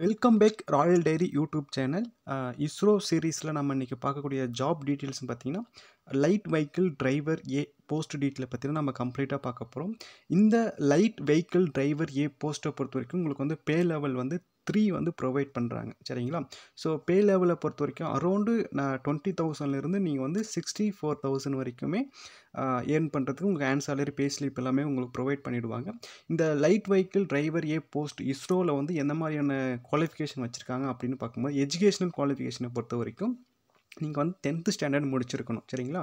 Welcome back royal diary YouTube channel. ISRO சீரீஸில் நம்ம இன்றைக்கி பார்க்கக்கூடிய ஜாப் டீட்டெயில்ஸ்னு பார்த்தீங்கன்னா, light vehicle driver A post டீட்டெயிலை பற்றினா நம்ம கம்ப்ளீட்டாக பார்க்க போகிறோம். இந்த லைட் வெஹிக்கிள் டிரைவர் ஏ போஸ்ட்டை பொறுத்த வரைக்கும் உங்களுக்கு வந்து பே லெவல் வந்து 3 வந்து ப்ரொவைட் பண்ணுறாங்க. சரிங்களா? ஸோ பே லெவலை பொறுத்த வரைக்கும் அரௌண்டு 20,000லேருந்து நீங்கள் வந்து 64,000 வரைக்குமே ஏர்ன் பண்ணுறதுக்கு உங்களுக்கு ஹேண்ட் சேலரி பே ஸ்லிப் எல்லாமே உங்களுக்கு ப்ரொவைட் பண்ணிவிடுவாங்க. இந்த light vehicle driver A post இஸ்ரோவில் வந்து எந்த மாதிரியான குவாலிஃபிகேஷன் வச்சுருக்காங்க அப்படின்னு பார்க்கும்போது, எஜுகேஷனல் குவாலிஃபிகேஷனை பொறுத்த வரைக்கும் நீங்கள் வந்து 10th ஸ்டாண்டர்ட் முடிச்சிருக்கணும். சரிங்களா?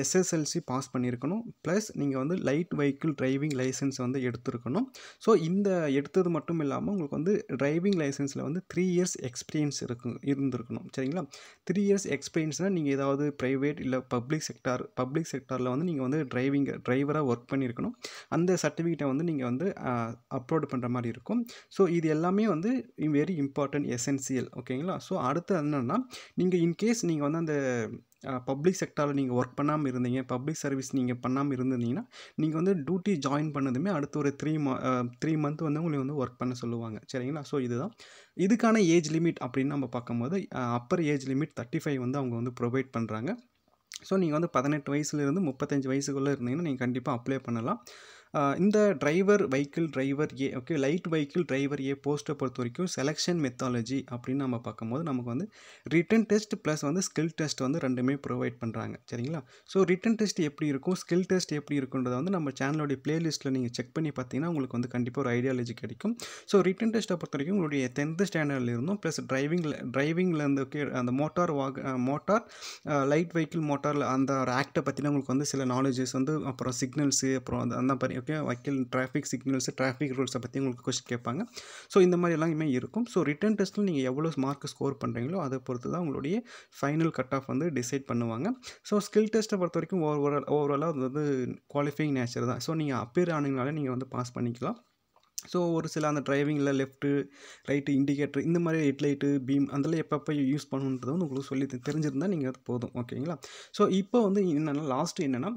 எஸ்எஸ்எல்சி பாஸ் பண்ணியிருக்கணும். ப்ளஸ் நீங்கள் வந்து லைட் வெஹிக்கிள் டிரைவிங் லைசன்ஸ் வந்து எடுத்திருக்கணும். ஸோ இந்த எடுத்தது மட்டும் இல்லாமல் உங்களுக்கு வந்து டிரைவிங் லைசன்ஸில் வந்து 3 இயர்ஸ் எக்ஸ்பீரியன்ஸ் இருந்திருக்கணும். சரிங்களா? 3 இயர்ஸ் எக்ஸ்பீரியன்ஸ்னால் நீங்கள் ஏதாவது ப்ரைவேட் இல்லை பப்ளிக் செக்டாரில் வந்து நீங்கள் வந்து டிரைவராக ஒர்க் பண்ணியிருக்கணும். அந்த சர்டிஃபிகேட்டை வந்து நீங்கள் வந்து அப்லோட் பண்ணுற மாதிரி இருக்கும். ஸோ இது எல்லாமே வந்து வெரி இம்பார்ட்டன்ட் எசென்சியல். ஓகேங்களா? ஸோ அடுத்து என்னென்னா, நீங்கள் இன்கேஸ் நீங்கள் வந்து அந்த பப்ளிக் செக்டாரில் நீங்கள் ஒர்க் பண்ணாமல் இருந்தீங்க, பப்ளிக் சர்வீஸ் நீங்கள் பண்ணாமல் இருந்திருந்தீங்கன்னா, நீங்கள் வந்து டியூட்டி ஜாயின் பண்ணதுமே அடுத்து ஒரு 3 மந்த் வந்து உங்களை வந்து ஒர்க் பண்ண சொல்லுவாங்க. சரிங்களா? ஸோ இதுதான் இதுக்கான ஏஜ் லிமிட் அப்படின்னு நம்ம பார்க்கும்போது, அப்பர் ஏஜ் லிமிட் 35 வந்து அவங்க வந்து ப்ரொவைட் பண்ணுறாங்க. ஸோ நீங்கள் வந்து 18 வயசுலேருந்து 35 வயசுக்குள்ளே இருந்தீங்கன்னா நீங்கள் கண்டிப்பாக அப்ளை பண்ணலாம். இந்த வெஹிக்கிள் டிரைவர் ஏ லைட் வெஹிக்கிள் டிரைவர் ஏ போஸ்ட்டை பொறுத்த வரைக்கும் செலெக்ஷன் மெத்தாலஜி அப்படின்னு நம்ம பார்க்கும்போது நமக்கு வந்து ரிட்டன் டெஸ்ட் ப்ளஸ் வந்து ஸ்கில் டெஸ்ட் வந்து ரெண்டுமே ப்ரொவைட் பண்ணுறாங்க. சரிங்களா? ஸோ ரிட்டன் டெஸ்ட் எப்படி இருக்கும், ஸ்கில் டெஸ்ட் எப்படி இருக்குன்றதை வந்து நம்ம சேனலோடைய பிளேலிஸ்ட்டில் நீங்கள் செக் பண்ணி பார்த்தீங்கன்னா உங்களுக்கு வந்து கண்டிப்பாக ஒரு ஐடியாலஜி கிடைக்கும். ஸோ ரிட்டன் டெஸ்ட்டை பொறுத்த வரைக்கும் உங்களுடைய 10th ஸ்டாண்டர்டில் இருந்தும் ப்ளஸ் டிரைவிங்கில் இருந்து அந்த மோட்டார் லைட் வெஹிக்கிள் மோட்டாரில் அந்த ஒரு ஆக்டை பற்றின உங்களுக்கு வந்து சில நாலேஜஸ் வந்து, அப்புறம் சிக்னல்ஸு, அப்புறம் அந்த மாதிரி வெஹிக்கிள் டிராஃபிக் சிக்னல்ஸு, டிராஃபிக் ரூல்ஸை பற்றி உங்களுக்கு கொஸ்டின் கேட்பாங்க. ஸோ இந்த மாதிரி எல்லாமே இருக்கும். ஸோ ரிட்டன் டெஸ்ட்டில் நீங்கள் எவ்வளோ மார்க் ஸ்கோர் பண்ணுறீங்களோ அதை பொறுத்து தான் உங்களுடைய ஃபைனல் கட் ஆஃப் வந்து டிசைட் பண்ணுவாங்க. ஸோ ஸ்கில் டெஸ்ட்டை பொறுத்த வரைக்கும் ஓவராலாக அது வந்து குவாலிஃபைங் நேச்சர் தான். ஸோ நீங்கள் அப்பியர் ஆனீங்கனாலே நீங்கள் வந்து பாஸ் பண்ணிக்கலாம். ஸோ ஒரு சில அந்த டிரைவிங்கில் லெஃப்ட்டு ரைட்டு இண்டிகேட்டர் இந்த மாதிரி ஹெட்லைட்டு பீம் அதெல்லாம் எப்பப்போ யூஸ் பண்ணணுன்றது வந்து உங்களுக்கு சொல்லி தெரிஞ்சிருந்தால் நீங்கள் அது போதும். ஓகேங்களா? ஸோ இப்போ வந்து என்னென்னா லாஸ்ட்டு என்னென்னா,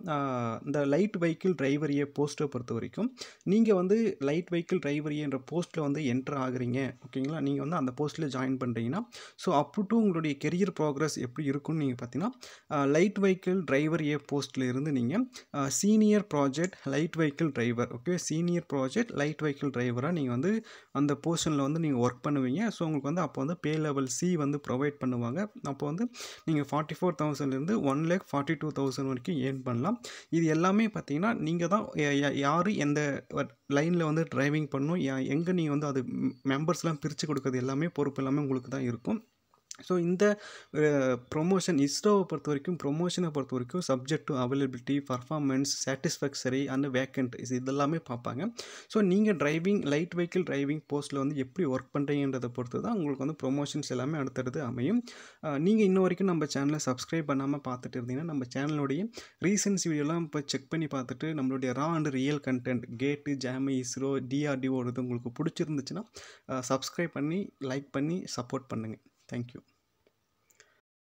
இந்த லைட் வெஹிக்கிள் டிரைவர் ஏ போஸ்ட்டை பொறுத்த வரைக்கும் நீங்கள் வந்து லைட் வெஹிக்கிள் டிரைவர் ஏன்ற போஸ்ட்டில் வந்து என்ட்ரு ஆகுறீங்க. ஓகேங்களா? நீங்கள் வந்து அந்த போஸ்ட்டில் ஜாயின் பண்ணுறீங்கன்னா, ஸோ அப் டு உங்களுடைய கெரியர் ப்ராக்ரஸ் எப்படி இருக்குன்னு நீங்கள் பார்த்தீங்கன்னா, லைட் வெஹிக்கிள் டிரைவர் ஏ போஸ்ட்டில் இருந்து நீங்கள் senior project light vehicle driver senior project light vehicle டிரைவராக நீங்கள் வந்து அந்த போர்ஷனில் வந்து நீங்கள் ஒர்க் பண்ணுவீங்க. ஸோ உங்களுக்கு வந்து அப்போ வந்து பே லெவல் சி வந்து ப்ரொவைட் பண்ணுவாங்க. அப்போ வந்து நீங்கள் 44,000லேருந்து 1,42,000 வரைக்கும் ஏர்ன் பண்ணலாம். இது எல்லாமே பார்த்தீங்கன்னா நீங்கள் தான் யார் எந்த லைனில் வந்து டிரைவிங் பண்ணணும், எங்கே நீங்கள் வந்து அது மெம்பர்ஸ்லாம் பிரித்து கொடுக்குறது எல்லாமே பொறுப்பு எல்லாமே உங்களுக்கு தான் இருக்கும். ஸோ இந்த ப்ரொமோஷன் இஸ்ரோவை பொறுத்த வரைக்கும் ப்ரொமோஷனை பொறுத்த வரைக்கும் subject to availability, performance, satisfactory and vacant இதெல்லாமே பார்ப்பாங்க. ஸோ நீங்கள் லைட் வெஹிக்கிள் டிரைவிங் போஸ்ட்டில் வந்து எப்படி ஒர்க் பண்ணுறீங்கன்றதை பொறுத்து தான் உங்களுக்கு வந்து ப்ரொமோஷன்ஸ் எல்லாமே அடுத்தடுத்து அமையும். நீங்கள் இன்ன வரைக்கும் நம்ம சேனலை சப்ஸ்கிரைப் பண்ணாமல் பார்த்துட்டு இருந்தீங்கன்னா நம்ம சேனலுடைய ரீசன்ஸ் வீடியோலாம் இப்போ செக் பண்ணி பார்த்துட்டு நம்மளுடைய ரா அண்ட் ரியல் கண்டென்ட் கேட்டு, ஜாமி, இஸ்ரோ, டிஆர்டிஓ உங்களுக்கு பிடிச்சிருந்துச்சுன்னா சப்ஸ்கிரைப் பண்ணி லைக் பண்ணி சப்போர்ட் பண்ணுங்கள். Thank you.